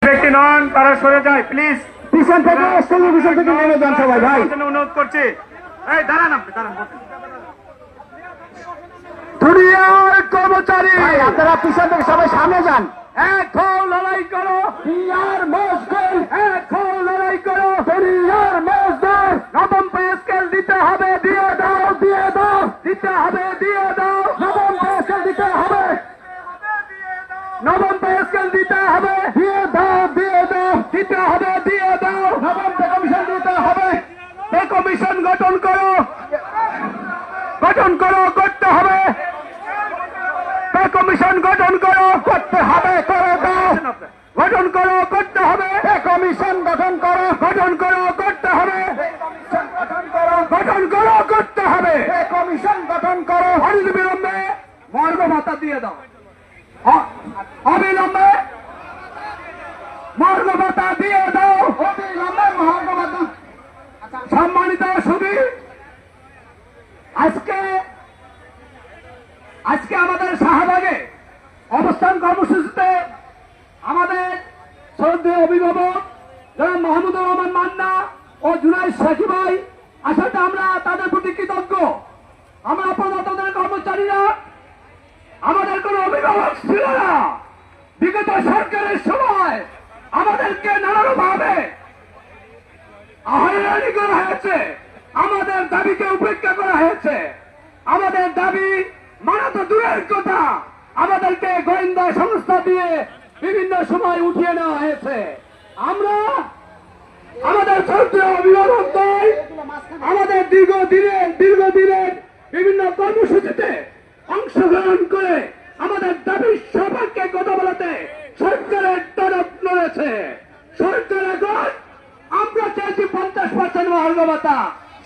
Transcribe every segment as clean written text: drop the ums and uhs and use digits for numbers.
ব্যক্তি নন, তারা সরে যায় প্লিজ। পিছন থেকে টেলিভিশন থেকে নেমে যান সবাই ভাই, অনুরোধ করছি। এই দাঁড়ান, আপনি দাঁড়ান। দুনিয়ার কর্মচারী আপনারা পিছন থেকে সবাই সামনে যান। এখন লড়াই করো দুনিয়ার মজদুর, এখন লড়াই করো দুনিয়ার মজদুর। নবম পে স্কেল দিতে হবে, দিয়ে দাও, দিয়ে দাও, দিতে হবে, দিয়ে দাও। নবম পে স্কেল দিতে হবে, নবম পে স্কেল দিতে হবে, দিয়ে দাও, দিয়ে দাও, দিতে হবে, দিয়ে দাও। নবম পে কমিশন দিতে হবে, পে কমিশন গঠন করো, গঠন করো, করতে হবে। পে কমিশন গঠন করো, করতে হবে, করে দাও। গঠন করো, করতে হবে। পে কমিশন গঠন করো, গঠন করো, করতে হবে। গঠন করো, গঠন করো, করতে হবে। পে কমিশন গঠন করো। অবিলম্বে মর্গ ভাতা দিয়ে দাও, অবিলম্বে মর্গ ভাতা দিয়ে দাও, অবিলম্বে মর্গ ভাতা। সম্মানিত সুধী, আজকে আমাদের শাহবাগে অবস্থান কর্মসূচিতে আমাদের শ্রদ্ধেয় অভিভাবক জনাব মাহমুদুর রহমান মান্না ও জুনাইদ সাকি ভাই আসলে আমরা তাদের প্রতি কৃতজ্ঞ। আমরা পদার্থদের কর্মচারীরা, আমাদের কোন অভিভাবক ছিল না। বিগত সরকারের সময় আমাদেরকে নানাভাবে হয়রানি করা হয়েছে, আমাদের দাবিকে উপেক্ষা করা হয়েছে। আমাদের দাবি মানা তো দূরের কথা, আমাদেরকে গোয়েন্দা সংস্থা দিয়ে বিভিন্ন সময় উঠিয়ে নেওয়া হয়েছে। আমরা আমাদের শ্রদ্ধেয় অভিভাবকদের আমাদের দীর্ঘদিনের বিভিন্ন কর্মসূচিতে অংশগ্রহণ করে আমাদের দাবির সপক্ষে কথা বলাতে সরকারের তরফ নড়েছে। সরকার এখন আমরা চেয়েছি 50% মহার্ঘ ভাতা,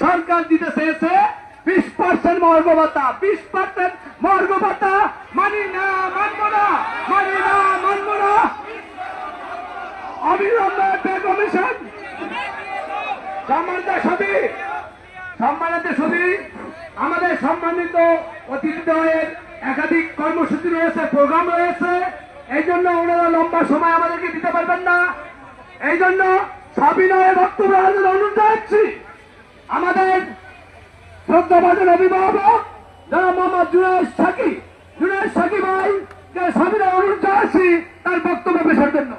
সরকার দিতে চেয়েছে 20% মহার্ঘ ভাতা। 20% মহার্ঘ ভাতা মানি না, মানব না, মানি না, মানব না। অবিলম্বে পে কমিশন। সম্মানিত সুধী, আমাদের সম্মানিত অতিথিদ্বয়ের একাধিক কর্মসূচি রয়েছে, প্রোগ্রাম রয়েছে। এই জন্য ওনারা লম্বা সময় আমাদেরকে দিতে পারবেন না। এই জন্য সবিনয়ে বক্তব্য অনুরোধ জানাচ্ছি আমাদের শ্রদ্ধাভাজন অভিভাবক জনাব মোহাম্মদ জুনাইদ সাকি ভাই সবিনয়ে অনুরোধ জানাচ্ছি তার বক্তব্য পেশের জন্য।